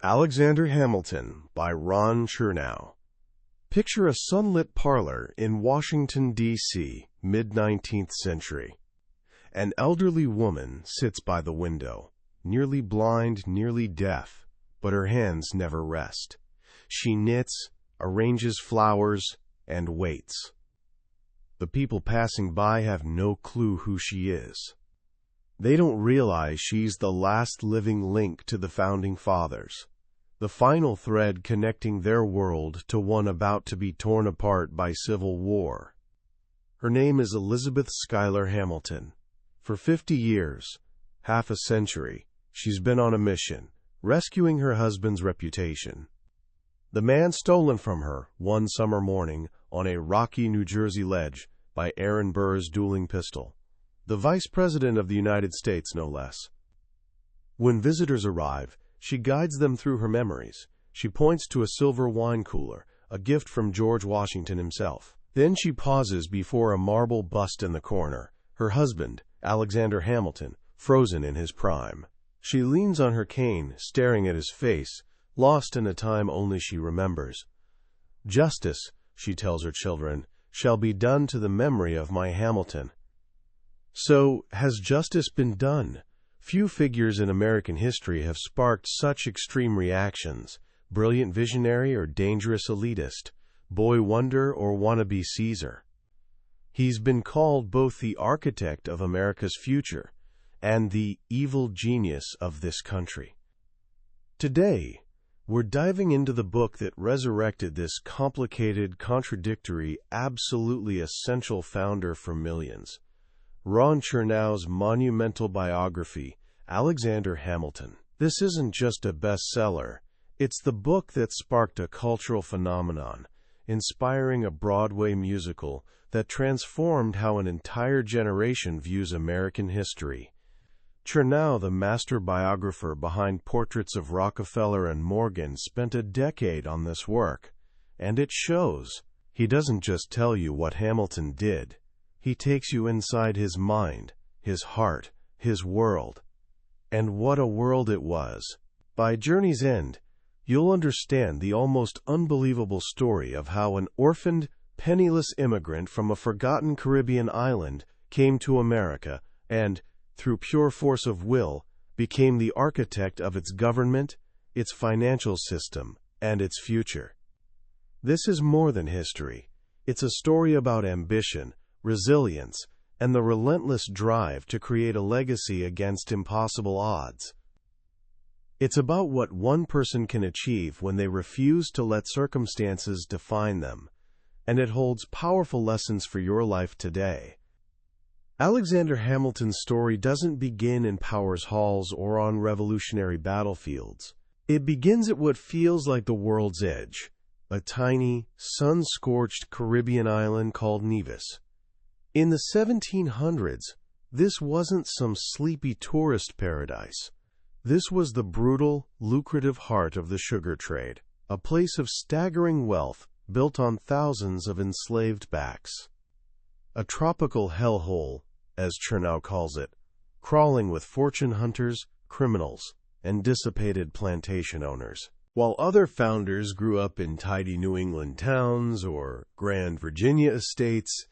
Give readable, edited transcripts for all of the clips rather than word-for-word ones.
Alexander Hamilton by Ron Chernow. Picture a sunlit parlor in Washington, D.C., mid-19th century. An elderly woman sits by the window, nearly blind, nearly deaf, but her hands never rest. She knits, arranges flowers, and waits. The people passing by have no clue who she is. They don't realize she's the last living link to the Founding Fathers, the final thread connecting their world to one about to be torn apart by civil war. Her name is Elizabeth Schuyler Hamilton. For 50 years, half a century, she's been on a mission, rescuing her husband's reputation. The man stolen from her one summer morning on a rocky New Jersey ledge by Aaron Burr's dueling pistol. The Vice President of the United States, no less. When visitors arrive, she guides them through her memories. She points to a silver wine cooler, a gift from George Washington himself. Then she pauses before a marble bust in the corner, her husband, Alexander Hamilton, frozen in his prime. She leans on her cane, staring at his face, lost in a time only she remembers. "Justice," she tells her children, "shall be done to the memory of my Hamilton." So, has justice been done? Few figures in American history have sparked such extreme reactions: brilliant visionary or dangerous elitist, boy wonder or wannabe Caesar. He's been called both the architect of America's future and the evil genius of this country. Today, we're diving into the book that resurrected this complicated, contradictory, absolutely essential founder for millions. Ron Chernow's monumental biography, Alexander Hamilton. This isn't just a bestseller, it's the book that sparked a cultural phenomenon, inspiring a Broadway musical that transformed how an entire generation views American history. Chernow, the master biographer behind portraits of Rockefeller and Morgan, spent a decade on this work, and it shows. He doesn't just tell you what Hamilton did. He takes you inside his mind, his heart, his world. And what a world it was. By journey's end, you'll understand the almost unbelievable story of how an orphaned, penniless immigrant from a forgotten Caribbean island came to America and, through pure force of will, became the architect of its government, its financial system, and its future. This is more than history. It's a story about ambition, resilience, and the relentless drive to create a legacy against impossible odds. It's about what one person can achieve when they refuse to let circumstances define them, and it holds powerful lessons for your life today. Alexander Hamilton's story doesn't begin in Powers halls or on revolutionary battlefields. It begins at what feels like the world's edge, a tiny, sun-scorched Caribbean island called Nevis. In the 1700s, this wasn't some sleepy tourist paradise. This was the brutal, lucrative heart of the sugar trade, a place of staggering wealth built on thousands of enslaved backs. A tropical hellhole, as Chernow calls it, crawling with fortune hunters, criminals, and dissipated plantation owners. While other founders grew up in tidy New England towns or grand Virginia estates,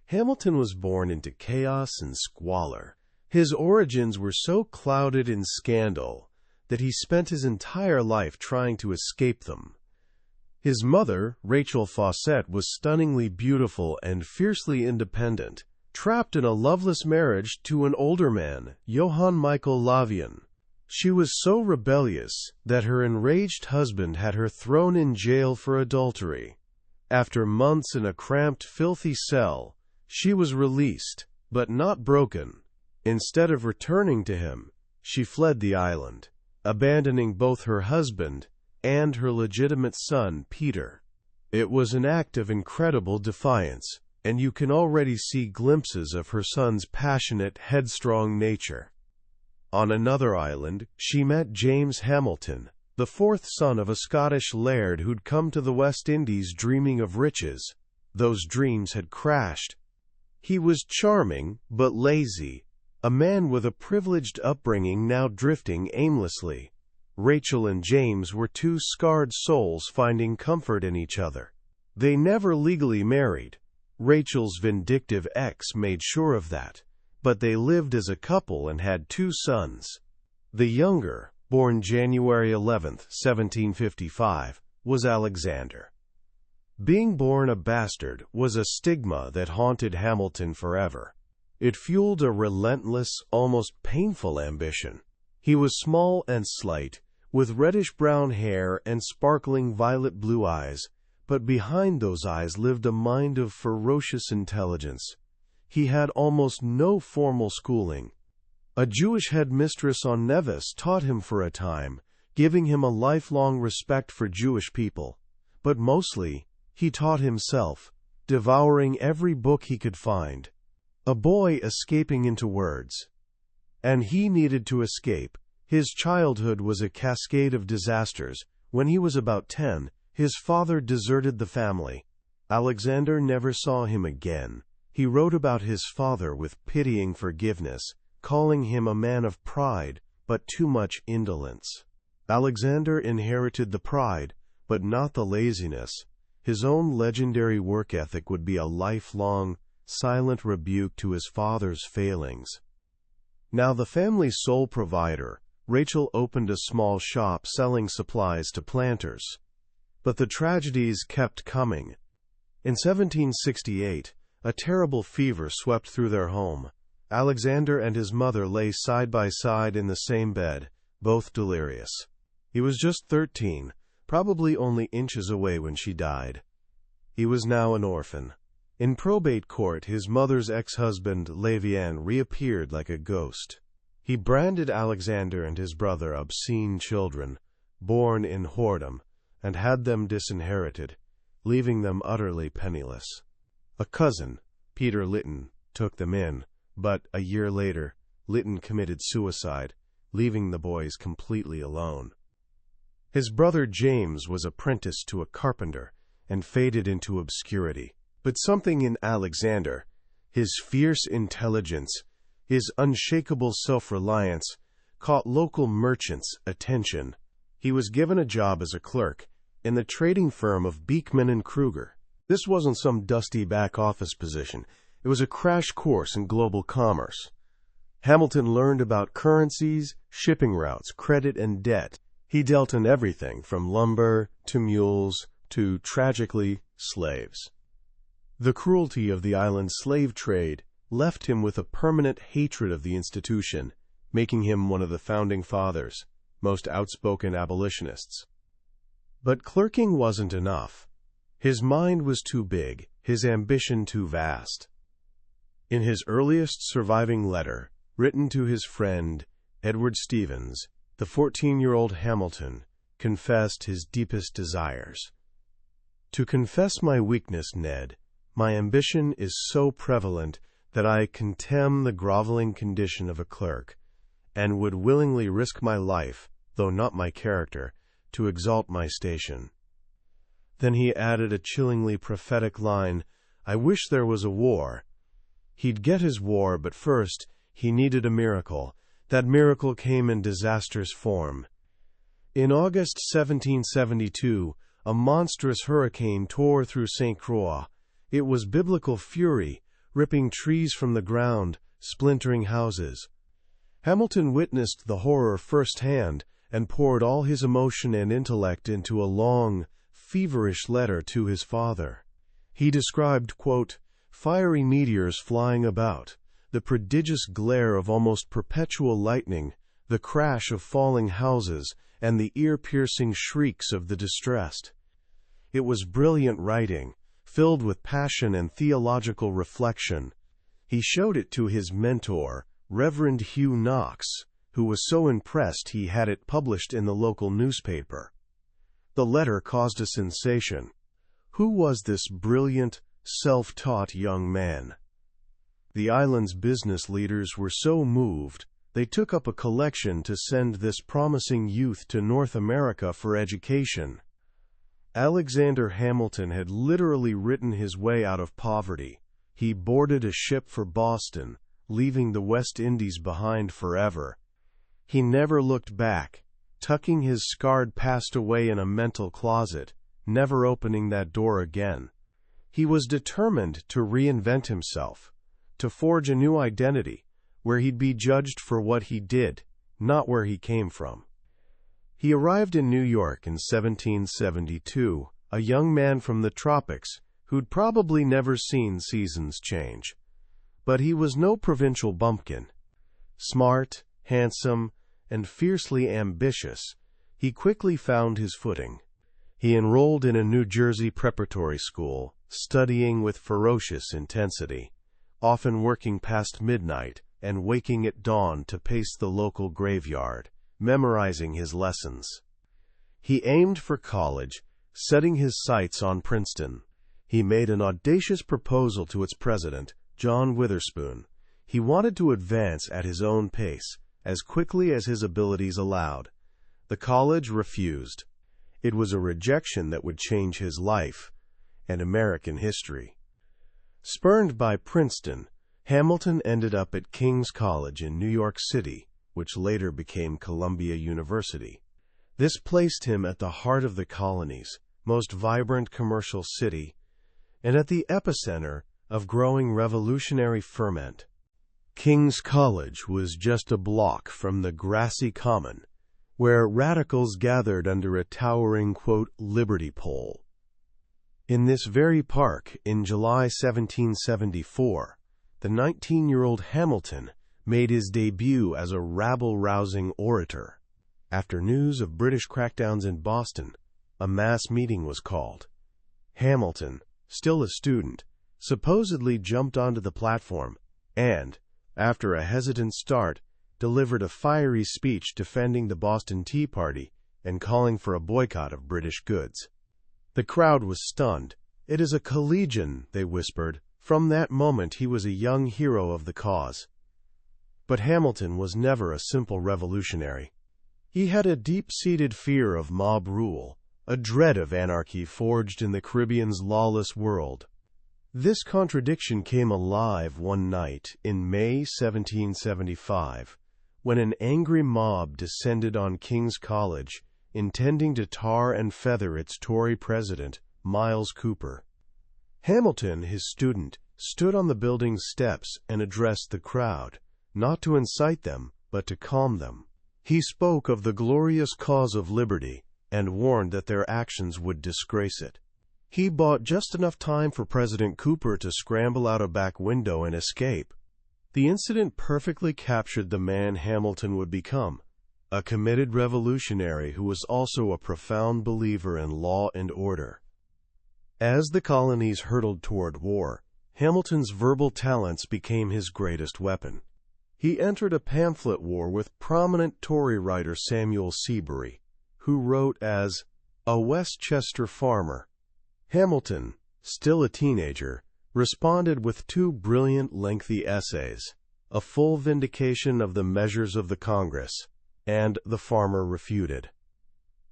Hamilton was born into chaos and squalor. His origins were so clouded in scandal that he spent his entire life trying to escape them. His mother, Rachel Fawcett, was stunningly beautiful and fiercely independent, trapped in a loveless marriage to an older man, Johann Michael Lavian. She was so rebellious that her enraged husband had her thrown in jail for adultery. After months in a cramped, filthy cell, she was released, but not broken. Instead of returning to him, she fled the island, abandoning both her husband and her legitimate son, Peter. It was an act of incredible defiance, and you can already see glimpses of her son's passionate, headstrong nature. On another island, she met James Hamilton, the fourth son of a Scottish laird who'd come to the West Indies dreaming of riches. Those dreams had crashed. He was charming, but lazy, a man with a privileged upbringing now drifting aimlessly. Rachel and James were two scarred souls finding comfort in each other. They never legally married. Rachel's vindictive ex made sure of that, but they lived as a couple and had two sons. The younger, born January 11, 1755, was Alexander. Being born a bastard was a stigma that haunted Hamilton forever. It fueled a relentless, almost painful ambition. He was small and slight, with reddish-brown hair and sparkling violet-blue eyes, but behind those eyes lived a mind of ferocious intelligence. He had almost no formal schooling. A Jewish headmistress on Nevis taught him for a time, giving him a lifelong respect for Jewish people. But mostly, he taught himself, devouring every book he could find. A boy escaping into words. And he needed to escape. His childhood was a cascade of disasters. When he was about 10, his father deserted the family. Alexander never saw him again. He wrote about his father with pitying forgiveness, calling him a man of pride, but too much indolence. Alexander inherited the pride, but not the laziness. His own legendary work ethic would be a lifelong, silent rebuke to his father's failings. Now the family's sole provider, Rachel opened a small shop selling supplies to planters. But the tragedies kept coming. In 1768, a terrible fever swept through their home. Alexander and his mother lay side by side in the same bed, both delirious. He was just 13, probably only inches away when she died. He was now an orphan. In probate court, his mother's ex-husband, Levian, reappeared like a ghost. He branded Alexander and his brother obscene children, born in whoredom, and had them disinherited, leaving them utterly penniless. A cousin, Peter Lytton, took them in, but a year later, Lytton committed suicide, leaving the boys completely alone. His brother James was apprenticed to a carpenter and faded into obscurity. But something in Alexander, his fierce intelligence, his unshakable self-reliance, caught local merchants' attention. He was given a job as a clerk in the trading firm of Beekman and Kruger. This wasn't some dusty back-office position. It was a crash course in global commerce. Hamilton learned about currencies, shipping routes, credit, and debt. He dealt in everything from lumber to mules to, tragically, slaves. The cruelty of the island's slave trade left him with a permanent hatred of the institution, making him one of the founding fathers, most outspoken abolitionists. But clerking wasn't enough. His mind was too big, his ambition too vast. In his earliest surviving letter, written to his friend, Edward Stevens, the 14-year-old Hamilton confessed his deepest desires. "To confess my weakness, Ned, my ambition is so prevalent that I contemn the groveling condition of a clerk, and would willingly risk my life, though not my character, to exalt my station." Then he added a chillingly prophetic line, "I wish there was a war." He'd get his war, but first he needed a miracle. That miracle came in disaster's form. In August 1772, a monstrous hurricane tore through St. Croix. It was biblical fury, ripping trees from the ground, splintering houses. Hamilton witnessed the horror firsthand and poured all his emotion and intellect into a long, feverish letter to his father. He described, quote, "fiery meteors flying about, the prodigious glare of almost perpetual lightning, the crash of falling houses, and the ear-piercing shrieks of the distressed." It was brilliant writing, filled with passion and theological reflection. He showed it to his mentor, Reverend Hugh Knox, who was so impressed he had it published in the local newspaper. The letter caused a sensation. Who was this brilliant, self-taught young man? The island's business leaders were so moved, they took up a collection to send this promising youth to North America for education. Alexander Hamilton had literally written his way out of poverty. He boarded a ship for Boston, leaving the West Indies behind forever. He never looked back. tucking his scarred past away in a mental closet, never opening that door again. He was determined to reinvent himself, to forge a new identity, where he'd be judged for what he did, not where he came from. He arrived in New York in 1772, a young man from the tropics who'd probably never seen seasons change. But he was no provincial bumpkin. Smart, handsome, and fiercely ambitious, he quickly found his footing. He enrolled in a New Jersey preparatory school, studying with ferocious intensity, often working past midnight and waking at dawn to pace the local graveyard, memorizing his lessons. He aimed for college, setting his sights on Princeton. He made an audacious proposal to its president, John Witherspoon. He wanted to advance at his own pace, as quickly as his abilities allowed. The college refused. It was a rejection that would change his life and American history. Spurned by Princeton, Hamilton ended up at King's College in New York City, which later became Columbia University. This placed him at the heart of the colony's most vibrant commercial city and at the epicenter of growing revolutionary ferment. King's College was just a block from the grassy common, where radicals gathered under a towering, quote, liberty pole. In this very park, in July 1774, the 19-year-old Hamilton made his debut as a rabble-rousing orator. After news of British crackdowns in Boston, a mass meeting was called. Hamilton, still a student, supposedly jumped onto the platform and, after a hesitant start, delivered a fiery speech defending the Boston Tea Party and calling for a boycott of British goods. The crowd was stunned. "It is a collegian," they whispered. From that moment he was a young hero of the cause. But Hamilton was never a simple revolutionary. He had a deep-seated fear of mob rule, a dread of anarchy forged in the Caribbean's lawless world. This contradiction came alive one night in May 1775, when an angry mob descended on King's College, intending to tar and feather its Tory president, Miles Cooper. Hamilton, his student, stood on the building's steps and addressed the crowd, not to incite them, but to calm them. He spoke of the glorious cause of liberty and warned that their actions would disgrace it. He bought just enough time for President Cooper to scramble out a back window and escape. The incident perfectly captured the man Hamilton would become, a committed revolutionary who was also a profound believer in law and order. As the colonies hurtled toward war, Hamilton's verbal talents became his greatest weapon. He entered a pamphlet war with prominent Tory writer Samuel Seabury, who wrote as a Westchester farmer. Hamilton, still a teenager, responded with two brilliant, lengthy essays, A Full Vindication of the Measures of the Congress, and The Farmer Refuted.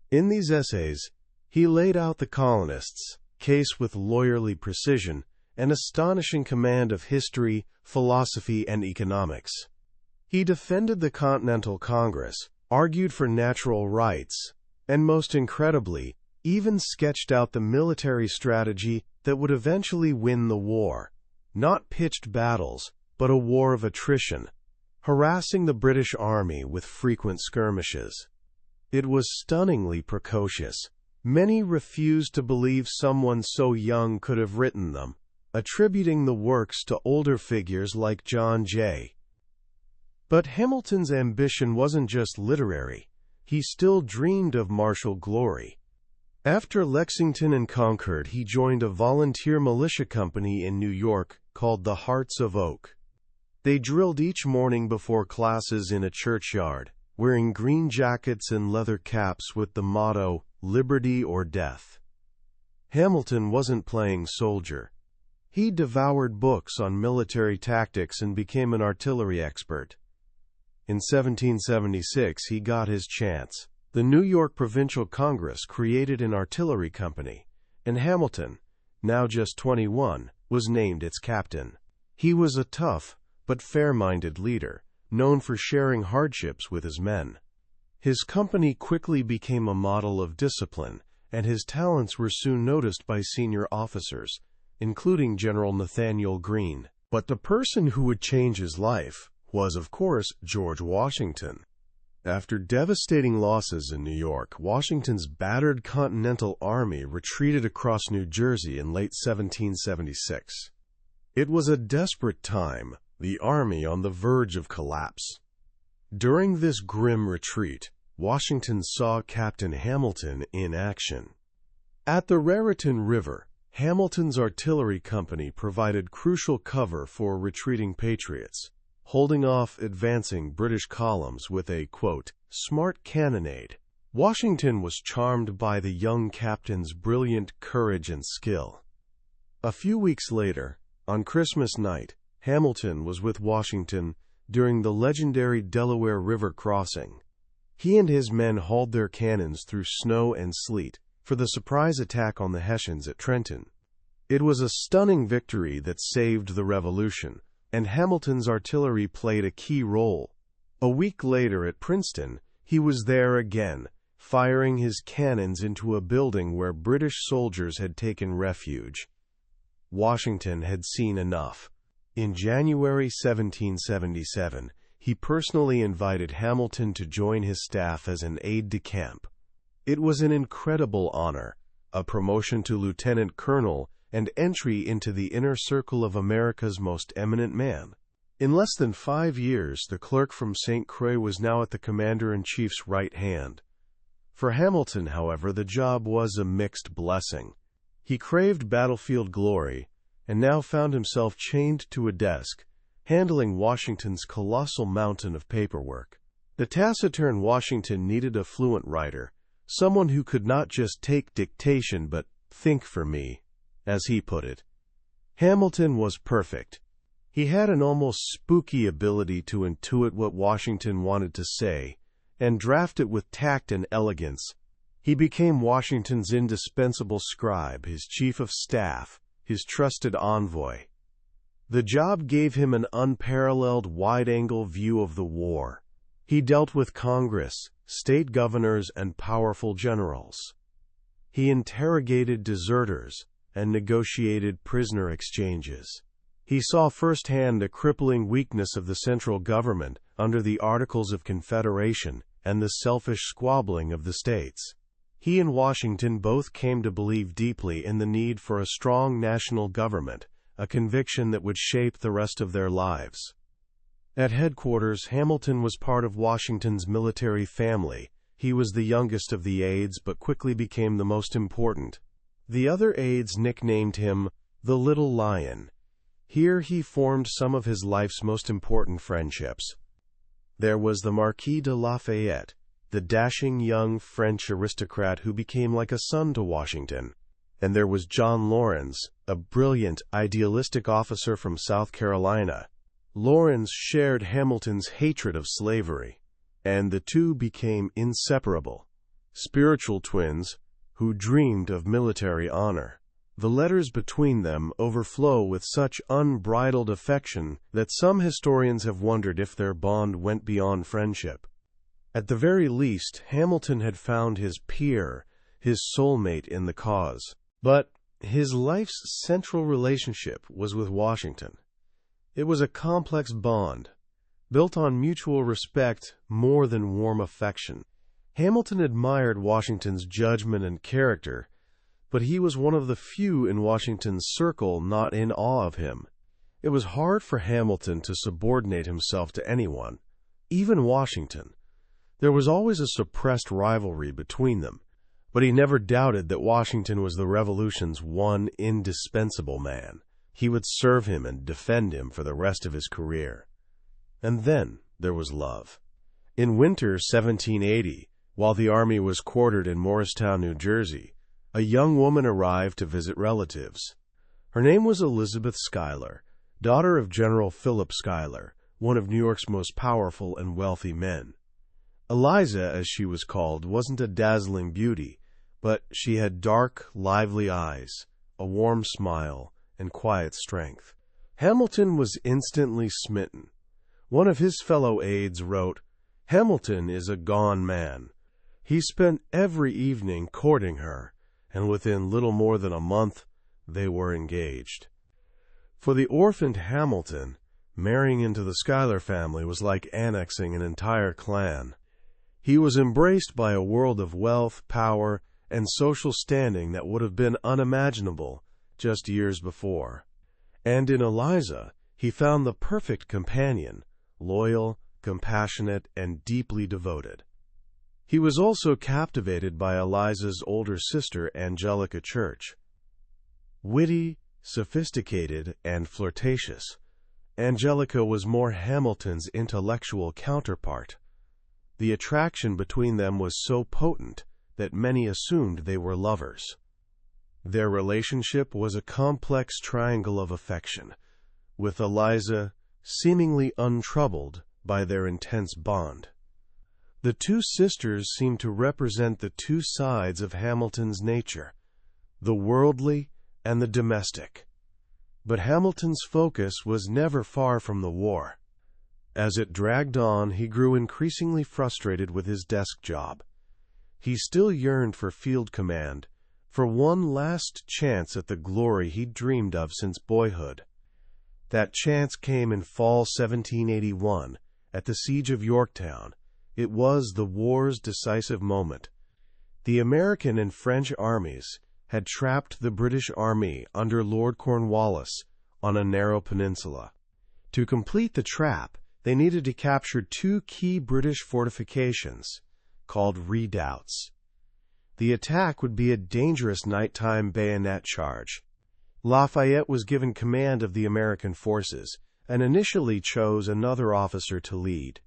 In these essays, he laid out the colonists' case with lawyerly precision and astonishing command of history, philosophy, and economics. He defended the Continental Congress, argued for natural rights, and most incredibly, even sketched out the military strategy that would eventually win the war. Not pitched battles, but a war of attrition, harassing the British Army with frequent skirmishes. It was stunningly precocious. Many refused to believe someone so young could have written them, attributing the works to older figures like John Jay. But Hamilton's ambition wasn't just literary. He still dreamed of martial glory. After Lexington and Concord, he joined a volunteer militia company in New York called the Hearts of Oak. They drilled each morning before classes in a churchyard, wearing green jackets and leather caps with the motto, "Liberty or Death." Hamilton wasn't playing soldier. He devoured books on military tactics and became an artillery expert. In 1776, he got his chance. The New York Provincial Congress created an artillery company, and Hamilton, now just 21, was named its captain. He was a tough but fair-minded leader, known for sharing hardships with his men. His company quickly became a model of discipline, and his talents were soon noticed by senior officers, including General Nathanael Greene. But the person who would change his life was, of course, George Washington. After devastating losses in New York, Washington's battered Continental Army retreated across New Jersey in late 1776. It was a desperate time, the army on the verge of collapse. During this grim retreat, Washington saw Captain Hamilton in action. At the Raritan River, Hamilton's artillery company provided crucial cover for retreating patriots, holding off advancing British columns with a, quote, smart cannonade. Washington was charmed by the young captain's brilliant courage and skill. A few weeks later, on Christmas night, Hamilton was with Washington during the legendary Delaware River crossing. He and his men hauled their cannons through snow and sleet for the surprise attack on the Hessians at Trenton. It was a stunning victory that saved the Revolution, and Hamilton's artillery played a key role. A week later at Princeton, he was there again, firing his cannons into a building where British soldiers had taken refuge. Washington had seen enough. In January 1777, he personally invited Hamilton to join his staff as an aide-de-camp. It was an incredible honor, a promotion to lieutenant colonel and entry into the inner circle of America's most eminent man. In less than 5 years, the clerk from St. Croix was now at the commander-in-chief's right hand. For Hamilton, however, the job was a mixed blessing. He craved battlefield glory, and now found himself chained to a desk, handling Washington's colossal mountain of paperwork. The taciturn Washington needed a fluent writer, someone who could not just take dictation but think for me, as he put it. Hamilton was perfect. He had an almost spooky ability to intuit what Washington wanted to say, and draft it with tact and elegance. He became Washington's indispensable scribe, his chief of staff, his trusted envoy. The job gave him an unparalleled wide-angle view of the war. He dealt with Congress, state governors, and powerful generals. He interrogated deserters and negotiated prisoner exchanges. He saw firsthand the crippling weakness of the central government under the Articles of Confederation and the selfish squabbling of the states. He and Washington both came to believe deeply in the need for a strong national government, a conviction that would shape the rest of their lives. At headquarters, Hamilton was part of Washington's military family. He was the youngest of the aides, but quickly became the most important. The other aides nicknamed him the Little Lion. Here he formed some of his life's most important friendships. There was the Marquis de Lafayette, the dashing young French aristocrat who became like a son to Washington. And there was John Laurens, a brilliant, idealistic officer from South Carolina. Laurens shared Hamilton's hatred of slavery, and the two became inseparable, spiritual twins who dreamed of military honor. The letters between them overflow with such unbridled affection that some historians have wondered if their bond went beyond friendship. At the very least, Hamilton had found his peer, his soulmate in the cause. But his life's central relationship was with Washington. It was a complex bond, built on mutual respect more than warm affection. Hamilton admired Washington's judgment and character, but he was one of the few in Washington's circle not in awe of him. It was hard for Hamilton to subordinate himself to anyone, even Washington. There was always a suppressed rivalry between them, but he never doubted that Washington was the Revolution's one indispensable man. He would serve him and defend him for the rest of his career. And then there was love. In winter 1780, while the army was quartered in Morristown, New Jersey, a young woman arrived to visit relatives. Her name was Elizabeth Schuyler, daughter of General Philip Schuyler, one of New York's most powerful and wealthy men. Eliza, as she was called, wasn't a dazzling beauty, but she had dark, lively eyes, a warm smile, and quiet strength. Hamilton was instantly smitten. One of his fellow aides wrote, Hamilton is a gone man. He spent every evening courting her, and within little more than a month, they were engaged. For the orphaned Hamilton, marrying into the Schuyler family was like annexing an entire clan. He was embraced by a world of wealth, power, and social standing that would have been unimaginable just years before. And in Eliza, he found the perfect companion, loyal, compassionate, and deeply devoted. He was also captivated by Eliza's older sister, Angelica Church. Witty, sophisticated, and flirtatious, Angelica was more Hamilton's intellectual counterpart. The attraction between them was so potent that many assumed they were lovers. Their relationship was a complex triangle of affection, with Eliza seemingly untroubled by their intense bond. The two sisters seemed to represent the two sides of Hamilton's nature, the worldly and the domestic. But Hamilton's focus was never far from the war. As it dragged on, he grew increasingly frustrated with his desk job. He still yearned for field command, for one last chance at the glory he'd dreamed of since boyhood. That chance came in fall 1781, at the siege of Yorktown. It was the war's decisive moment. The American and French armies had trapped the British Army under Lord Cornwallis on a narrow peninsula. To complete the trap, they needed to capture two key British fortifications, called redoubts. The attack would be a dangerous nighttime bayonet charge. Lafayette was given command of the American forces, and initially chose another officer to lead.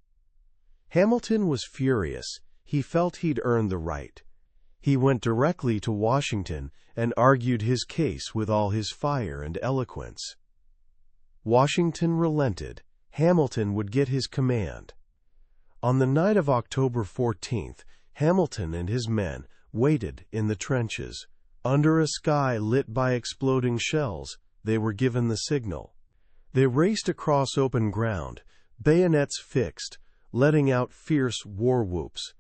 Hamilton was furious. He felt he'd earned the right. He went directly to Washington and argued his case with all his fire and eloquence. Washington relented. Hamilton would get his command. On the night of October 14th, Hamilton and his men waited in the trenches. Under a sky lit by exploding shells, they were given the signal. They raced across open ground, bayonets fixed, letting out fierce war whoops.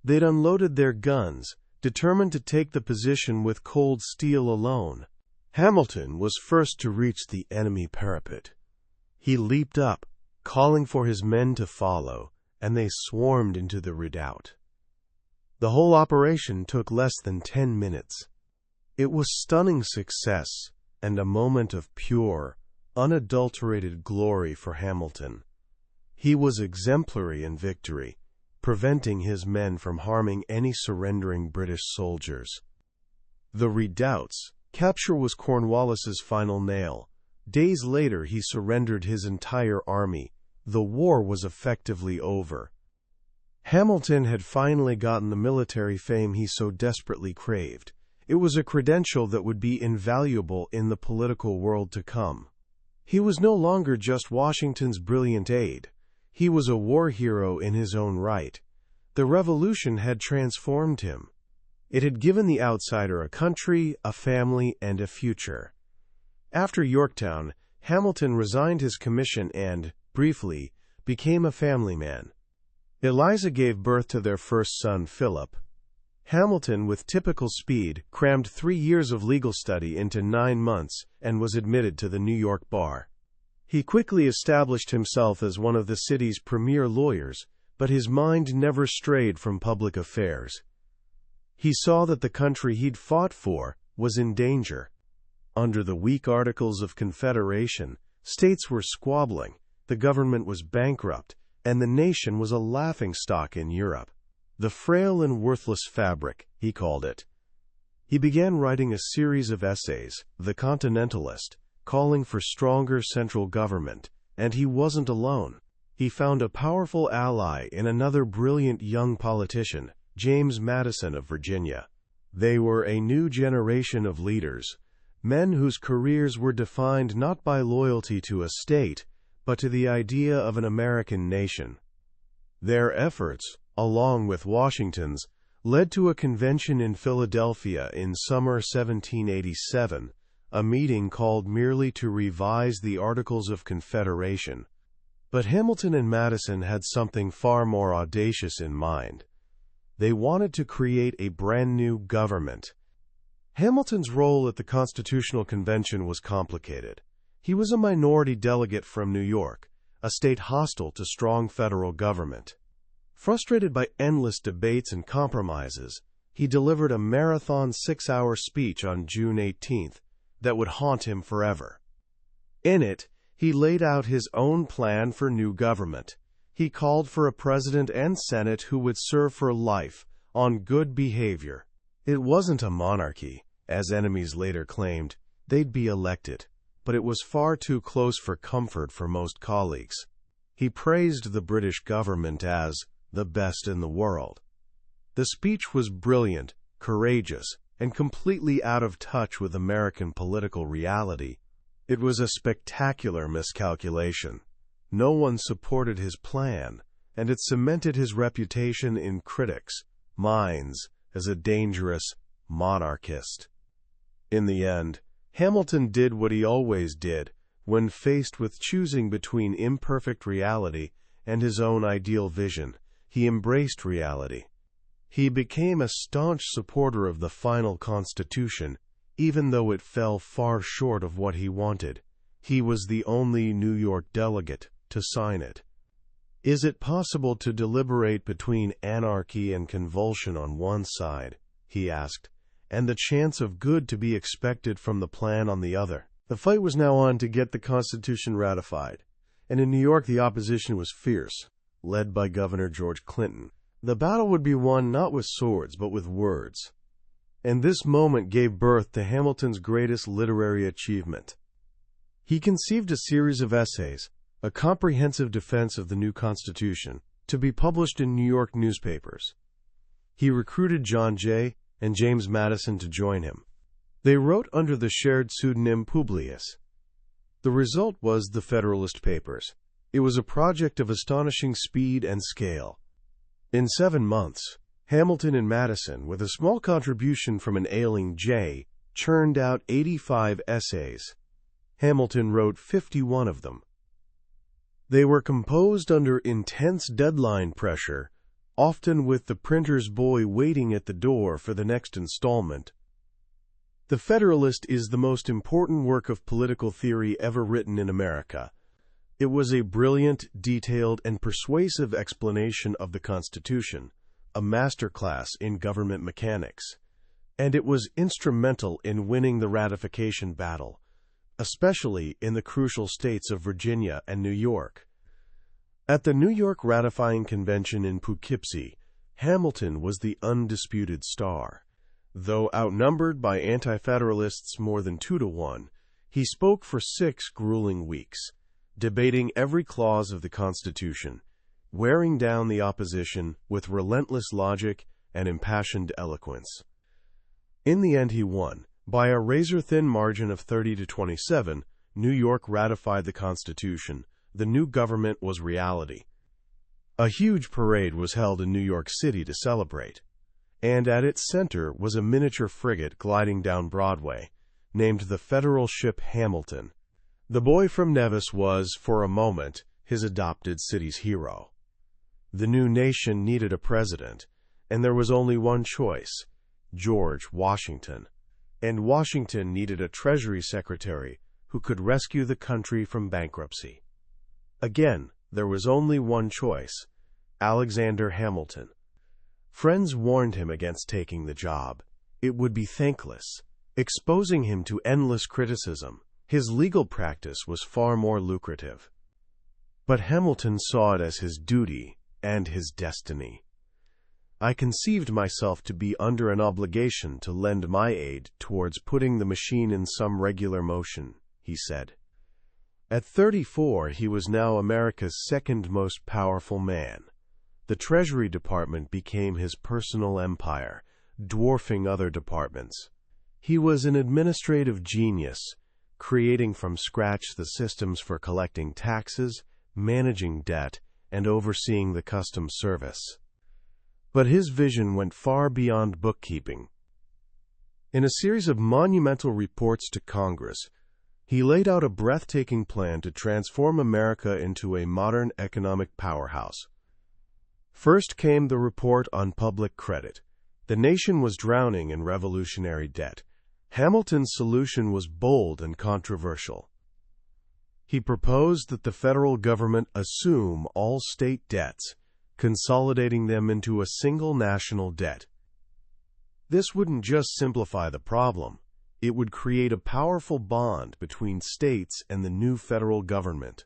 They'd unloaded their guns, determined to take the position with cold steel alone. Hamilton was first to reach the enemy parapet. He leaped up, calling for his men to follow, and they swarmed into the redoubt. The whole operation took less than 10 minutes. It was stunning success and a moment of pure, unadulterated glory for Hamilton. He was exemplary in victory, preventing his men from harming any surrendering British soldiers. The redoubts. Capture was Cornwallis's final nail. Days later, he surrendered his entire army. The war was effectively over. Hamilton had finally gotten the military fame he so desperately craved. It was a credential that would be invaluable in the political world to come. He was no longer just Washington's brilliant aide. He was a war hero in his own right. The Revolution had transformed him. It had given the outsider a country, a family, and a future. After Yorktown, Hamilton resigned his commission and, briefly, became a family man. Eliza gave birth to their first son, Philip. Hamilton, with typical speed, crammed 3 years of legal study into 9 months and was admitted to the New York bar. He quickly established himself as one of the city's premier lawyers, but his mind never strayed from public affairs. He saw that the country he'd fought for was in danger. Under the weak Articles of Confederation, states were squabbling, the government was bankrupt, and the nation was a laughingstock in Europe. The frail and worthless fabric, he called it. He began writing a series of essays, The Continentalist, calling for stronger central government, and he wasn't alone. He found a powerful ally in another brilliant young politician, James Madison of Virginia. They were a new generation of leaders, men whose careers were defined not by loyalty to a state, but to the idea of an American nation. Their efforts, along with Washington's, led to a convention in Philadelphia in summer 1787, a meeting called merely to revise the Articles of Confederation. But Hamilton and Madison had something far more audacious in mind. They wanted to create a brand new government. Hamilton's role at the Constitutional Convention was complicated. He was a minority delegate from New York, a state hostile to strong federal government. Frustrated by endless debates and compromises, he delivered a marathon 6-hour speech on June 18th that would haunt him forever. In it, he laid out his own plan for new government. He called for a president and Senate who would serve for life on good behavior. It wasn't a monarchy, as enemies later claimed. They'd be elected, but it was far too close for comfort for most colleagues. He praised the British government as the best in the world. The speech was brilliant, courageous, and completely out of touch with American political reality. It was a spectacular miscalculation. No one supported his plan, and it cemented his reputation in critics' minds as a dangerous monarchist. In the end, Hamilton did what he always did when faced with choosing between imperfect reality and his own ideal vision. He embraced reality. He became a staunch supporter of the final Constitution, even though it fell far short of what he wanted. He was the only New York delegate to sign it. Is it possible to deliberate between anarchy and convulsion on one side, he asked, and the chance of good to be expected from the plan on the other? The fight was now on to get the Constitution ratified, and in New York the opposition was fierce, led by Governor George Clinton. The battle would be won not with swords, but with words. And this moment gave birth to Hamilton's greatest literary achievement. He conceived a series of essays, a comprehensive defense of the new Constitution, to be published in New York newspapers. He recruited John Jay and James Madison to join him. They wrote under the shared pseudonym Publius. The result was the Federalist Papers. It was a project of astonishing speed and scale. In 7 months, Hamilton and Madison, with a small contribution from an ailing Jay, churned out 85 essays. Hamilton wrote 51 of them. They were composed under intense deadline pressure, often with the printer's boy waiting at the door for the next installment. The Federalist is the most important work of political theory ever written in America. It was a brilliant, detailed, and persuasive explanation of the Constitution, a masterclass in government mechanics, and it was instrumental in winning the ratification battle, especially in the crucial states of Virginia and New York. At the New York ratifying convention in Poughkeepsie, Hamilton was the undisputed star. Though outnumbered by anti-federalists more than 2-1, he spoke for 6 grueling weeks, debating every clause of the Constitution, wearing down the opposition with relentless logic and impassioned eloquence. In the end, he won. By a razor-thin margin of 30-27, New York ratified the Constitution. The new government was reality. A huge parade was held in New York City to celebrate, and at its center was a miniature frigate gliding down Broadway, named the Federal ship Hamilton. The boy from Nevis was, for a moment, his adopted city's hero. The new nation needed a president, and there was only one choice, George Washington. And Washington needed a Treasury secretary who could rescue the country from bankruptcy. Again, there was only one choice, Alexander Hamilton. Friends warned him against taking the job. It would be thankless, exposing him to endless criticism. His legal practice was far more lucrative. But Hamilton saw it as his duty and his destiny. I conceived myself to be under an obligation to lend my aid towards putting the machine in some regular motion, he said. At 34, he was now America's second most powerful man. The Treasury Department became his personal empire, dwarfing other departments. He was an administrative genius, creating from scratch the systems for collecting taxes, managing debt, and overseeing the customs service. But his vision went far beyond bookkeeping. In a series of monumental reports to Congress, He laid out a breathtaking plan to transform America into a modern economic powerhouse. First came the report on public credit. The nation was drowning in revolutionary debt. Hamilton's solution was bold and controversial. He proposed that the federal government assume all state debts, consolidating them into a single national debt. This wouldn't just simplify the problem. It would create a powerful bond between states and the new federal government.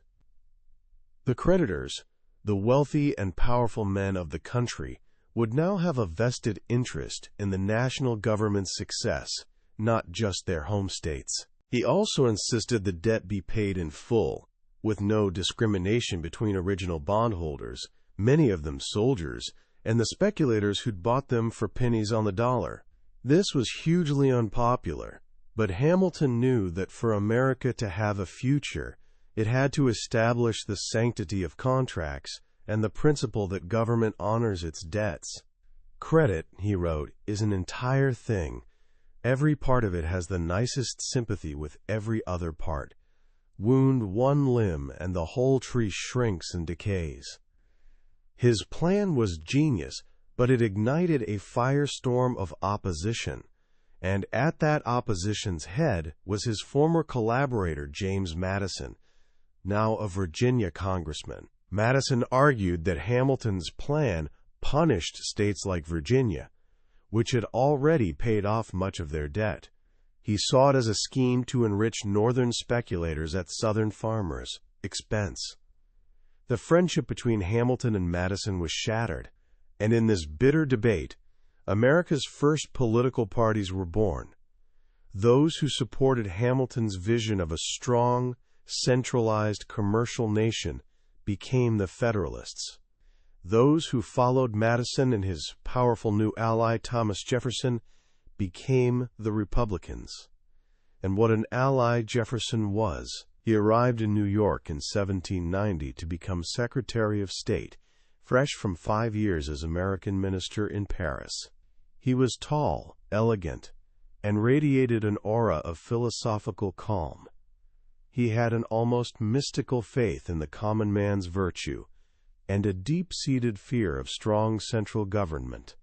The creditors, the wealthy and powerful men of the country, would now have a vested interest in the national government's success, not just their home states. He also insisted the debt be paid in full, with no discrimination between original bondholders, many of them soldiers, and the speculators who'd bought them for pennies on the dollar. This was hugely unpopular, but Hamilton knew that for America to have a future, it had to establish the sanctity of contracts and the principle that government honors its debts. Credit, he wrote, is an entire thing. Every part of it has the nicest sympathy with every other part. Wound one limb and the whole tree shrinks and decays. His plan was genius, but it ignited a firestorm of opposition. And at that opposition's head was his former collaborator, James Madison, now a Virginia congressman. Madison argued that Hamilton's plan punished states like Virginia, which had already paid off much of their debt. He saw it as a scheme to enrich northern speculators at southern farmers' expense. The friendship between Hamilton and Madison was shattered, and in this bitter debate, America's first political parties were born. Those who supported Hamilton's vision of a strong, centralized commercial nation became the Federalists. Those who followed Madison and his powerful new ally Thomas Jefferson became the Republicans. And what an ally Jefferson was! He arrived in New York in 1790 to become Secretary of State, fresh from 5 years as American minister in Paris. He was tall, elegant, and radiated an aura of philosophical calm. He had an almost mystical faith in the common man's virtue, and a deep-seated fear of strong central government.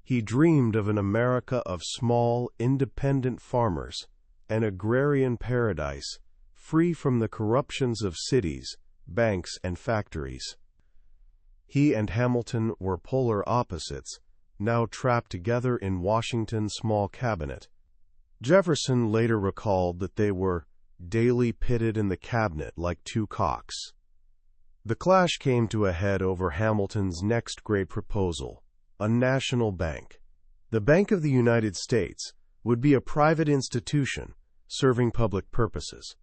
He dreamed of an America of small, independent farmers, an agrarian paradise, free from the corruptions of cities, banks, and factories. He and Hamilton were polar opposites, now trapped together in Washington's small cabinet. Jefferson later recalled that they were daily pitted in the cabinet like two cocks. The clash came to a head over Hamilton's next great proposal, a national bank. The Bank of the United States would be a private institution serving public purposes.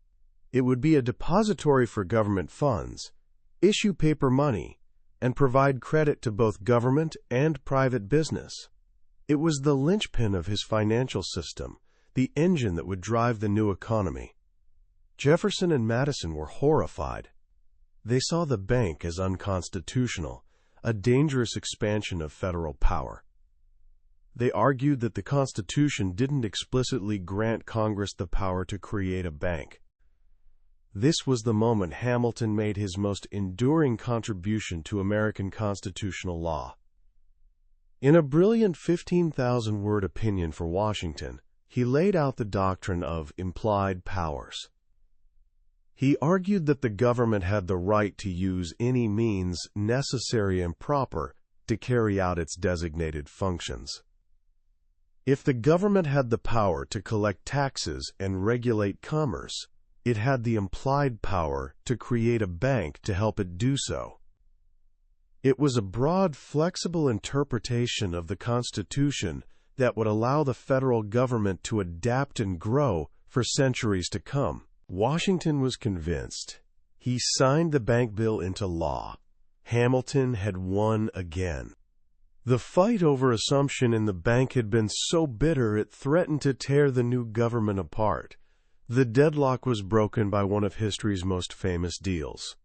It would be a depository for government funds, issue paper money, and provide credit to both government and private business. It was the linchpin of his financial system, the engine that would drive the new economy. Jefferson and Madison were horrified. They saw the bank as unconstitutional, a dangerous expansion of federal power. They argued that the Constitution didn't explicitly grant Congress the power to create a bank. This was the moment Hamilton made his most enduring contribution to American constitutional law. In a brilliant 15,000-word opinion for Washington, he laid out the doctrine of implied powers. He argued that the government had the right to use any means necessary and proper to carry out its designated functions. If the government had the power to collect taxes and regulate commerce, it had the implied power to create a bank to help it do so. It was a broad, flexible interpretation of the Constitution that would allow the federal government to adapt and grow for centuries to come. Washington was convinced. He signed the bank bill into law. Hamilton had won again. The fight over assumption in the bank had been so bitter it threatened to tear the new government apart. The deadlock was broken by one of history's most famous deals.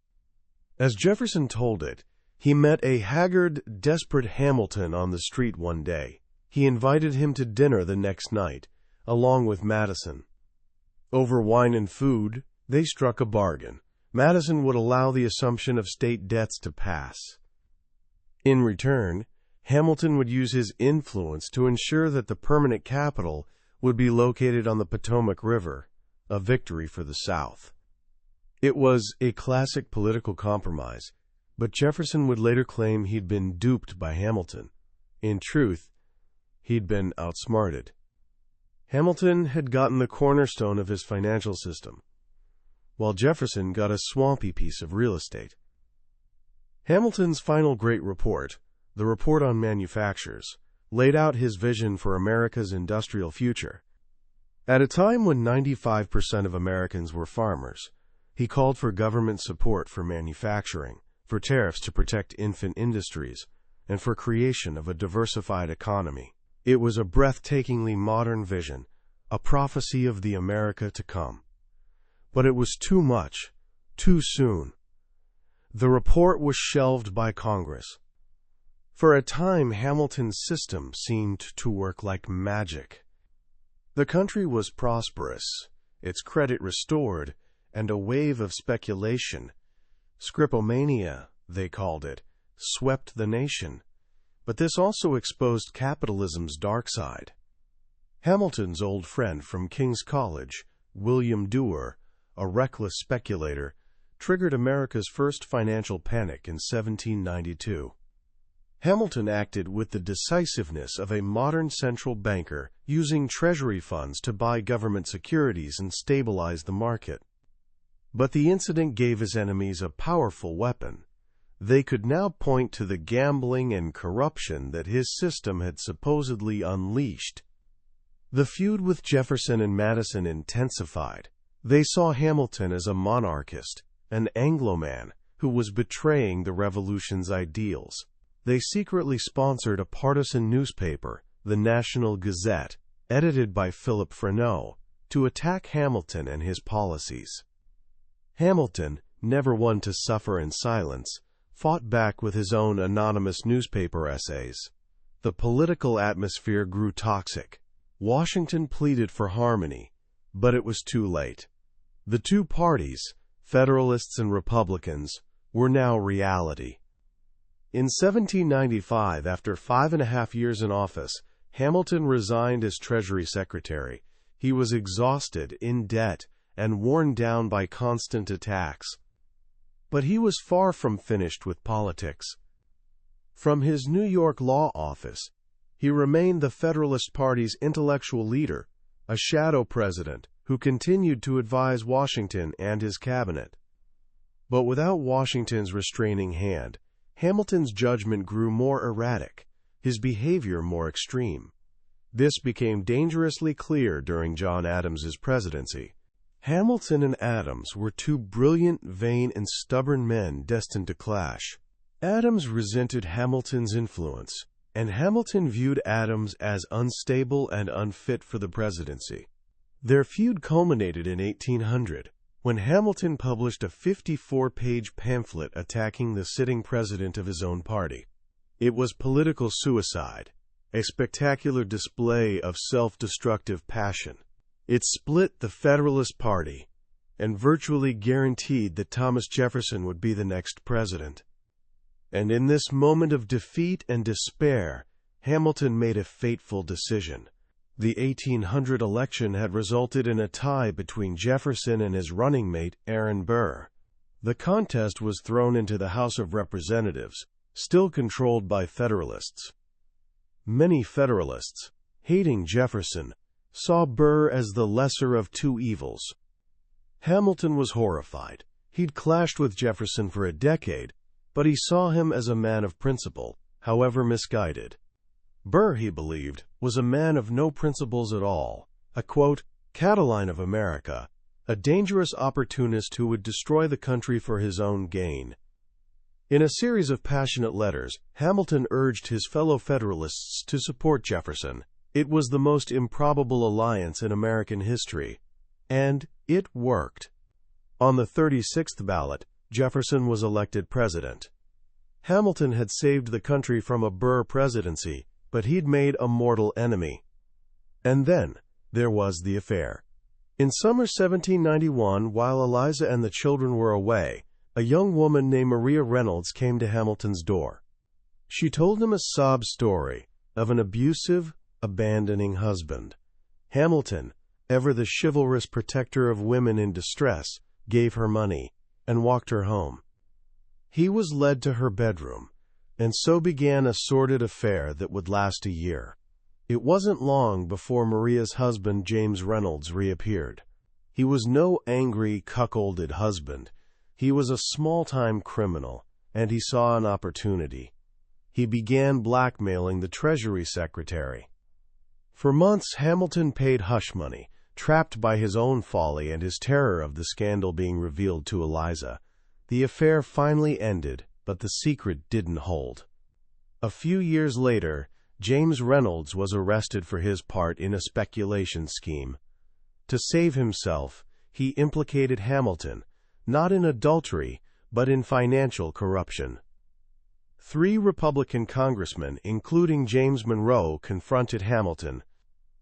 As Jefferson told it, he met a haggard, desperate Hamilton on the street one day. He invited him to dinner the next night, along with Madison. Over wine and food, they struck a bargain. Madison would allow the assumption of state debts to pass. In return, Hamilton would use his influence to ensure that the permanent capital would be located on the Potomac River, a victory for the South. It was a classic political compromise, but Jefferson would later claim he'd been duped by Hamilton. In truth, he'd been outsmarted. Hamilton had gotten the cornerstone of his financial system, while Jefferson got a swampy piece of real estate. Hamilton's final great report, the Report on Manufactures, laid out his vision for America's industrial future. At a time when 95% of Americans were farmers, he called for government support for manufacturing, for tariffs to protect infant industries, and for creation of a diversified economy. It was a breathtakingly modern vision, a prophecy of the America to come. But it was too much, too soon. The report was shelved by Congress. For a time, Hamilton's system seemed to work like magic. The country was prosperous, its credit restored, and a wave of speculation, scripomania, they called it, swept the nation. But this also exposed capitalism's dark side. Hamilton's old friend from King's College, William Duer, a reckless speculator, triggered America's first financial panic in 1792. Hamilton acted with the decisiveness of a modern central banker, using Treasury funds to buy government securities and stabilize the market. But the incident gave his enemies a powerful weapon. They could now point to the gambling and corruption that his system had supposedly unleashed. The feud with Jefferson and Madison intensified. They saw Hamilton as a monarchist, an Anglo-man who was betraying the Revolution's ideals. They secretly sponsored a partisan newspaper, the National Gazette, edited by Philip Freneau, to attack Hamilton and his policies. Hamilton, never one to suffer in silence, fought back with his own anonymous newspaper essays. The political atmosphere grew toxic. Washington pleaded for harmony, but it was too late. The two parties, Federalists and Republicans, were now reality. In 1795, after 5.5 years in office, Hamilton resigned as Treasury Secretary. He was exhausted, in debt, and worn down by constant attacks. But he was far from finished with politics. From his New York law office, he remained the Federalist Party's intellectual leader, a shadow president who continued to advise Washington and his cabinet. But without Washington's restraining hand, Hamilton's judgment grew more erratic, his behavior more extreme. This became dangerously clear during John Adams's presidency. Hamilton and Adams were two brilliant, vain, and stubborn men destined to clash. Adams resented Hamilton's influence, and Hamilton viewed Adams as unstable and unfit for the presidency. Their feud culminated in 1800, when Hamilton published a 54-page pamphlet attacking the sitting president of his own party. It was political suicide, a spectacular display of self-destructive passion. It split the Federalist Party and virtually guaranteed that Thomas Jefferson would be the next president. And in this moment of defeat and despair, Hamilton made a fateful decision. The 1800 election had resulted in a tie between Jefferson and his running mate, Aaron Burr. The contest was thrown into the House of Representatives, still controlled by Federalists. Many Federalists, hating Jefferson, saw Burr as the lesser of two evils. Hamilton was horrified. He'd clashed with Jefferson for a decade, but he saw him as a man of principle, however misguided. Burr, he believed, was a man of no principles at all, a, quote, Catiline of America, a dangerous opportunist who would destroy the country for his own gain. In a series of passionate letters, Hamilton urged his fellow Federalists to support Jefferson. It was the most improbable alliance in American history, and it worked. On the 36th ballot, Jefferson was elected president. Hamilton had saved the country from a Burr presidency, but he'd made a mortal enemy. And then there was the affair. In summer 1791, while Eliza and the children were away, a young woman named Maria Reynolds came to Hamilton's door. She told him a sob story of an abusive, abandoning husband. Hamilton, ever the chivalrous protector of women in distress, gave her money and walked her home. He was led to her bedroom, and so began a sordid affair that would last a year. It wasn't long before Maria's husband, James Reynolds, reappeared. He was no angry, cuckolded husband. He was a small-time criminal, and he saw an opportunity. He began blackmailing the Treasury secretary. For months, Hamilton paid hush money, trapped by his own folly and his terror of the scandal being revealed to Eliza. The affair finally ended, but the secret didn't hold. A few years later, James Reynolds was arrested for his part in a speculation scheme. To save himself, he implicated Hamilton, not in adultery, but in financial corruption. 3 Republican congressmen, including James Monroe, confronted Hamilton.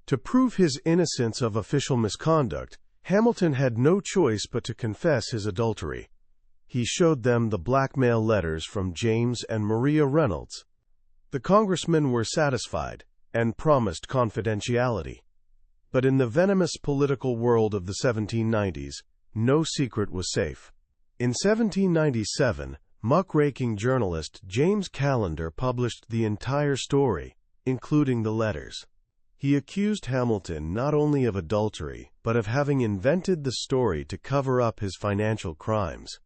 To prove his innocence of official misconduct, Hamilton had no choice but to confess his adultery. He showed them the blackmail letters from James and Maria Reynolds. The congressmen were satisfied and promised confidentiality. But in the venomous political world of the 1790s, no secret was safe. In 1797, muckraking journalist James Callender published the entire story, including the letters. He accused Hamilton not only of adultery, but of having invented the story to cover up his financial crimes.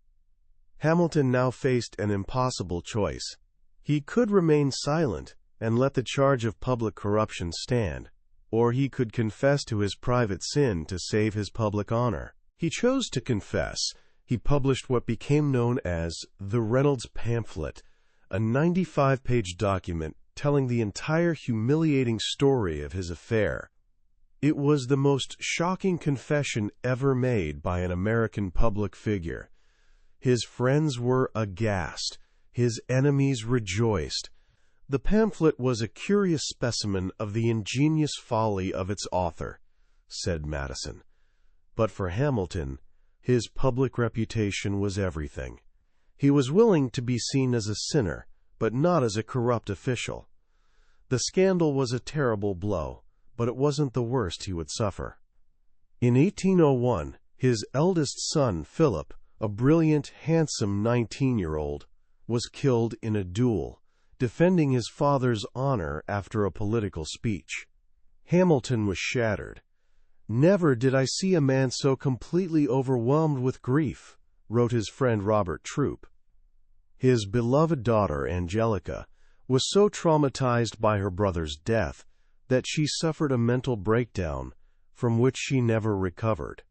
Hamilton now faced an impossible choice. He could remain silent and let the charge of public corruption stand, or he could confess to his private sin to save his public honor. He chose to confess. He published what became known as the Reynolds Pamphlet, a 95-page document telling the entire humiliating story of his affair. It was the most shocking confession ever made by an American public figure. His friends were aghast. His enemies rejoiced. The pamphlet was a curious specimen of the ingenious folly of its author, said Madison. But for Hamilton, his public reputation was everything. He was willing to be seen as a sinner, but not as a corrupt official. The scandal was a terrible blow, but it wasn't the worst he would suffer. In 1801, his eldest son, Philip, a brilliant, handsome 19-year-old, was killed in a duel, defending his father's honor after a political speech. Hamilton was shattered. "Never did I see a man so completely overwhelmed with grief," wrote his friend Robert Troup. His beloved daughter, Angelica, was so traumatized by her brother's death that she suffered a mental breakdown from which she never recovered.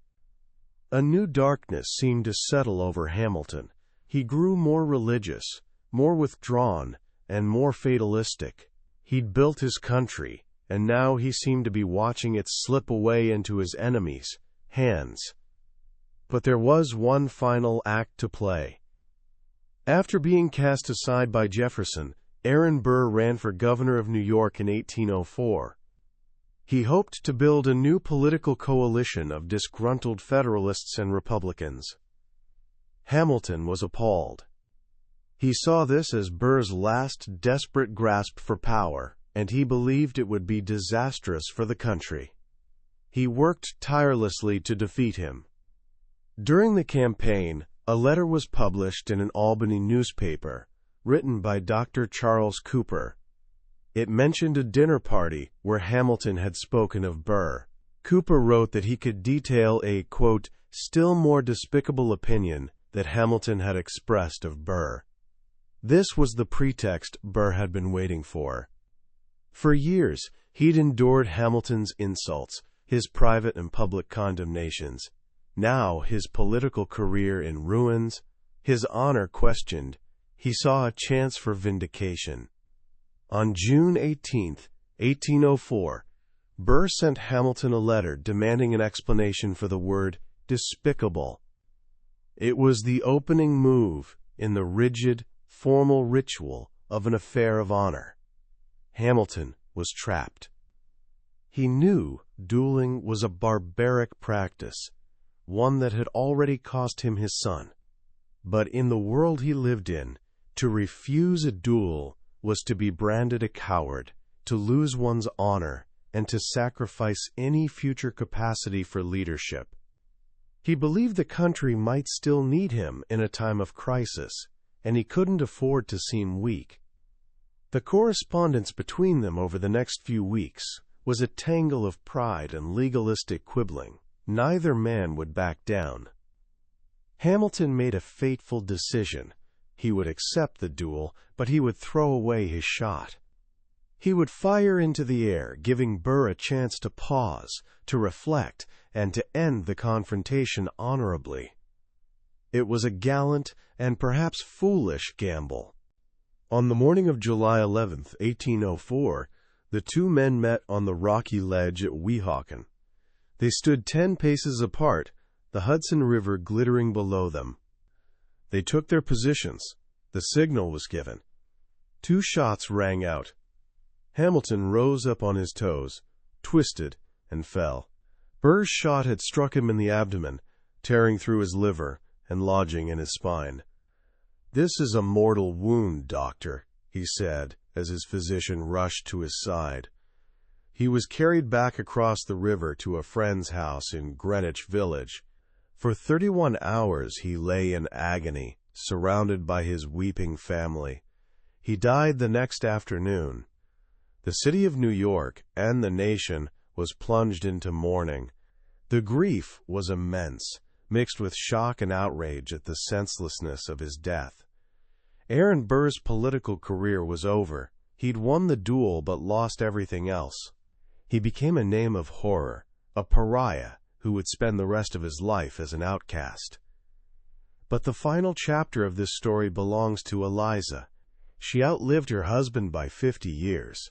A new darkness seemed to settle over Hamilton. He grew more religious, more withdrawn, and more fatalistic. He'd built his country, and now he seemed to be watching it slip away into his enemies' hands. But there was one final act to play. After being cast aside by Jefferson, Aaron Burr ran for governor of New York in 1804. He hoped to build a new political coalition of disgruntled Federalists and Republicans. Hamilton was appalled. He saw this as Burr's last desperate grasp for power, and he believed it would be disastrous for the country. He worked tirelessly to defeat him. During the campaign, a letter was published in an Albany newspaper, written by Dr. Charles Cooper. It mentioned a dinner party where Hamilton had spoken of Burr. Cooper wrote that he could detail a, quote, still more despicable opinion that Hamilton had expressed of Burr. This was the pretext Burr had been waiting for. For years, he'd endured Hamilton's insults, his private and public condemnations. Now, his political career in ruins, his honor questioned, he saw a chance for vindication. On June 18, 1804, Burr sent Hamilton a letter demanding an explanation for the word despicable. It was the opening move in the rigid, formal ritual of an affair of honor. Hamilton was trapped. He knew dueling was a barbaric practice, one that had already cost him his son. But in the world he lived in, to refuse a duel was to be branded a coward, to lose one's honor, and to sacrifice any future capacity for leadership. He believed the country might still need him in a time of crisis, and he couldn't afford to seem weak. The correspondence between them over the next few weeks was a tangle of pride and legalistic quibbling. Neither man would back down. Hamilton made a fateful decision. He would accept the duel, but he would throw away his shot. He would fire into the air, giving Burr a chance to pause, to reflect, and to end the confrontation honorably. It was a gallant and perhaps foolish gamble. On the morning of July 11, 1804, the two men met on the rocky ledge at Weehawken. They stood 10 paces apart, the Hudson River glittering below them. They took their positions. The signal was given. 2 shots rang out. Hamilton rose up on his toes, twisted, and fell. Burr's shot had struck him in the abdomen, tearing through his liver and lodging in his spine. "This is a mortal wound, doctor," he said, as his physician rushed to his side. He was carried back across the river to a friend's house in Greenwich Village. For 31 hours he lay in agony, surrounded by his weeping family. He died the next afternoon. The city of New York and the nation was plunged into mourning. The grief was immense, mixed with shock and outrage at the senselessness of his death. Aaron Burr's political career was over. He'd won the duel but lost everything else. He became a name of horror, a pariah who would spend the rest of his life as an outcast. But the final chapter of this story belongs to Eliza. She outlived her husband by 50 years.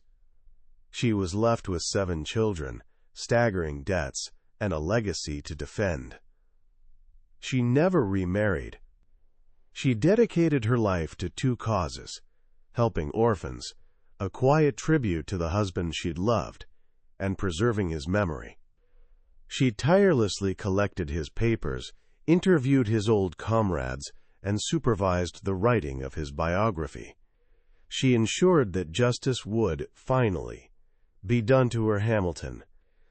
She was left with 7 children, staggering debts, and a legacy to defend. She never remarried. She dedicated her life to 2 causes: helping orphans, a quiet tribute to the husband she'd loved, and preserving his memory. She tirelessly collected his papers, interviewed his old comrades, and supervised the writing of his biography. She ensured that justice would, finally, be done to her Hamilton.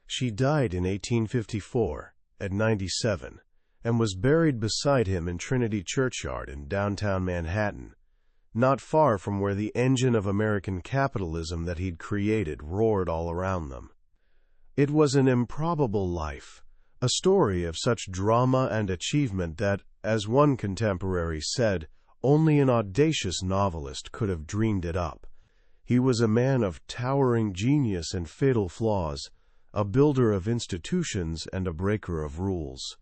She died in 1854, at 97, and was buried beside him in Trinity Churchyard in downtown Manhattan, not far from where the engine of American capitalism that he'd created roared all around them. It was an improbable life, a story of such drama and achievement that, as one contemporary said, only an audacious novelist could have dreamed it up. He was a man of towering genius and fatal flaws, a builder of institutions and a breaker of rules.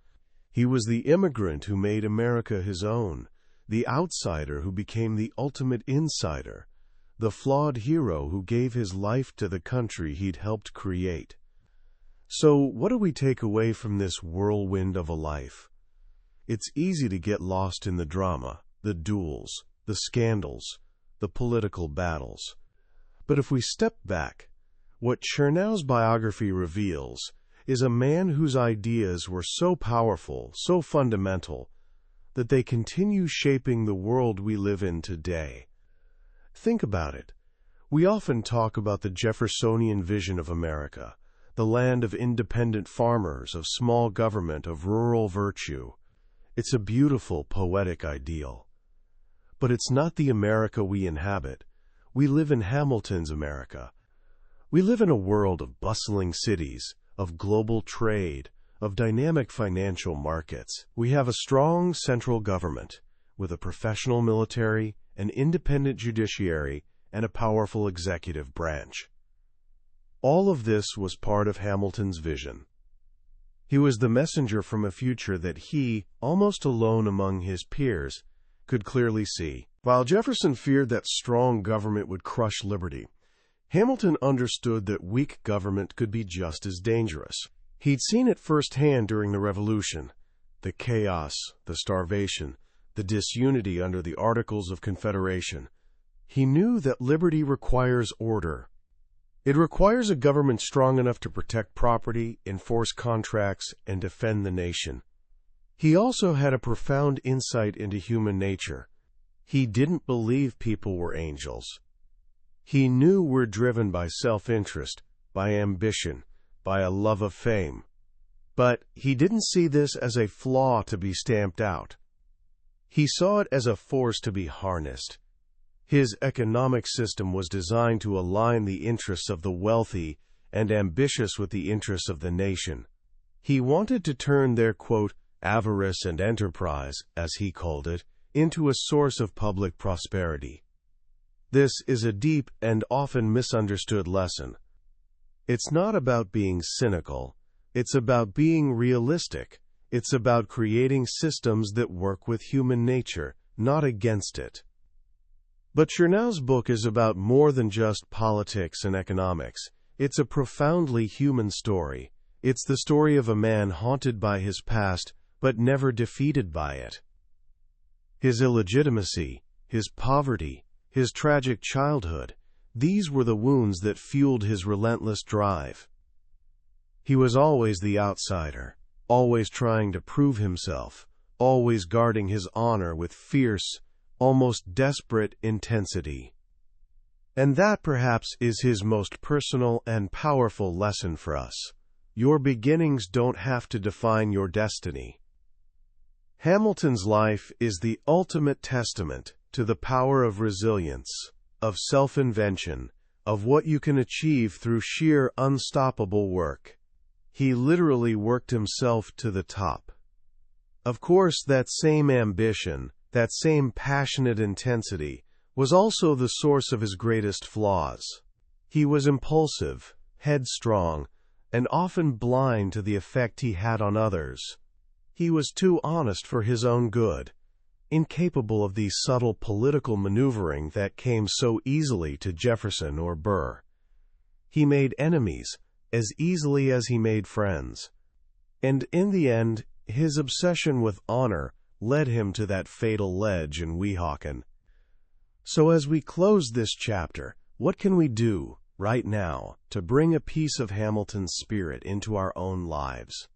He was the immigrant who made America his own, the outsider who became the ultimate insider, the flawed hero who gave his life to the country he'd helped create. So, what do we take away from this whirlwind of a life? It's easy to get lost in the drama, the duels, the scandals, the political battles. But if we step back, what Chernow's biography reveals is a man whose ideas were so powerful, so fundamental, that they continue shaping the world we live in today. Think about it. We often talk about the Jeffersonian vision of America, the land of independent farmers, of small government, of rural virtue. It's a beautiful, poetic ideal. But it's not the America we inhabit. We live in Hamilton's America. We live in a world of bustling cities, of global trade, of dynamic financial markets. We have a strong central government, with a professional military, an independent judiciary, and a powerful executive branch. All of this was part of Hamilton's vision. He was the messenger from a future that he, almost alone among his peers, could clearly see. While Jefferson feared that strong government would crush liberty, Hamilton understood that weak government could be just as dangerous. He'd seen it firsthand during the Revolution: the chaos, the starvation, the disunity under the Articles of Confederation. He knew that liberty requires order. It requires a government strong enough to protect property, enforce contracts, and defend the nation. He also had a profound insight into human nature. He didn't believe people were angels. He knew we're driven by self-interest, by ambition, by a love of fame. But he didn't see this as a flaw to be stamped out. He saw it as a force to be harnessed. His economic system was designed to align the interests of the wealthy and ambitious with the interests of the nation. He wanted to turn their, quote, avarice and enterprise, as he called it, into a source of public prosperity. This is a deep and often misunderstood lesson. It's not about being cynical. It's about being realistic. It's about creating systems that work with human nature, not against it. But Chernow's book is about more than just politics and economics. It's a profoundly human story. It's the story of a man haunted by his past, but never defeated by it. His illegitimacy, his poverty, his tragic childhood, these were the wounds that fueled his relentless drive. He was always the outsider, always trying to prove himself, always guarding his honor with fierce, almost desperate intensity. And that perhaps is his most personal and powerful lesson for us. Your beginnings don't have to define your destiny. Hamilton's life is the ultimate testament to the power of resilience, of self-invention, of what you can achieve through sheer unstoppable work. He literally worked himself to the top. Of course, that same ambition, that same passionate intensity, was also the source of his greatest flaws. He was impulsive, headstrong, and often blind to the effect he had on others. He was too honest for his own good, incapable of the subtle political maneuvering that came so easily to Jefferson or Burr. He made enemies as easily as he made friends. And in the end, his obsession with honor led him to that fatal ledge in Weehawken. So as we close this chapter, what can we do right now to bring a piece of Hamilton's spirit into our own lives?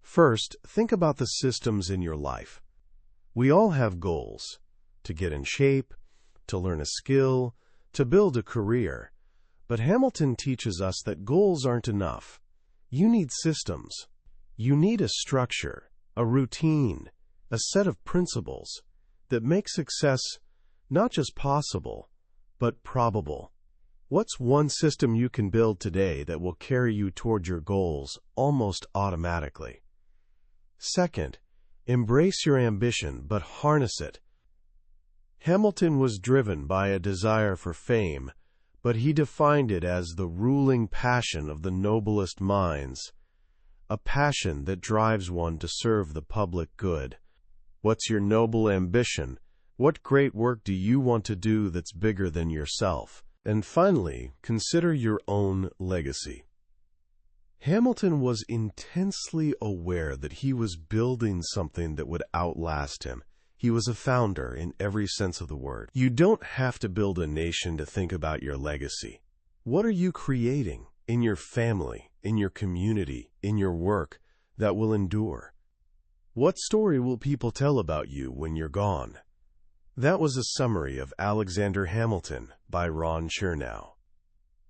First, think about the systems in your life. We all have goals: to get in shape, to learn a skill, to build a career. But Hamilton teaches us that goals aren't enough. You need systems. You need a structure, a routine, a set of principles that make success not just possible, but probable. What's one system you can build today that will carry you toward your goals almost automatically? Second, embrace your ambition, but harness it. Hamilton was driven by a desire for fame, but he defined it as the ruling passion of the noblest minds, a passion that drives one to serve the public good. What's your noble ambition? What great work do you want to do that's bigger than yourself? And finally, consider your own legacy. Hamilton was intensely aware that he was building something that would outlast him. He was a founder in every sense of the word. You don't have to build a nation to think about your legacy. What are you creating in your family, in your community, in your work that will endure? What story will people tell about you when you're gone? That was a summary of Alexander Hamilton by Ron Chernow.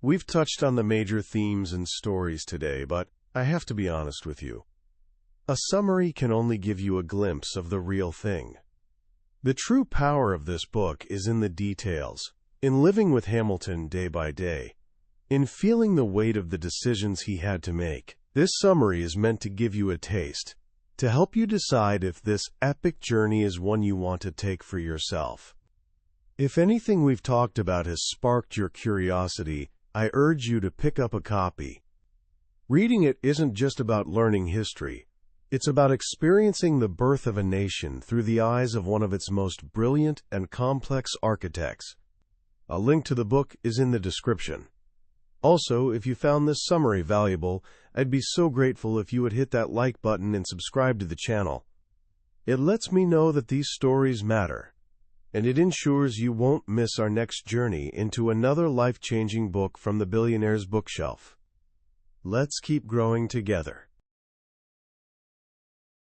We've touched on the major themes and stories today, but I have to be honest with you. A summary can only give you a glimpse of the real thing. The true power of this book is in the details, in living with Hamilton day by day, in feeling the weight of the decisions he had to make. This summary is meant to give you a taste, to help you decide if this epic journey is one you want to take for yourself. If anything we've talked about has sparked your curiosity, I urge you to pick up a copy. Reading it isn't just about learning history. It's about experiencing the birth of a nation through the eyes of one of its most brilliant and complex architects. A link to the book is in the description. Also, if you found this summary valuable, I'd be so grateful if you would hit that like button and subscribe to the channel. It lets me know that these stories matter. and it ensures you won't miss our next journey into another life-changing book from the billionaire's bookshelf. Let's keep growing together.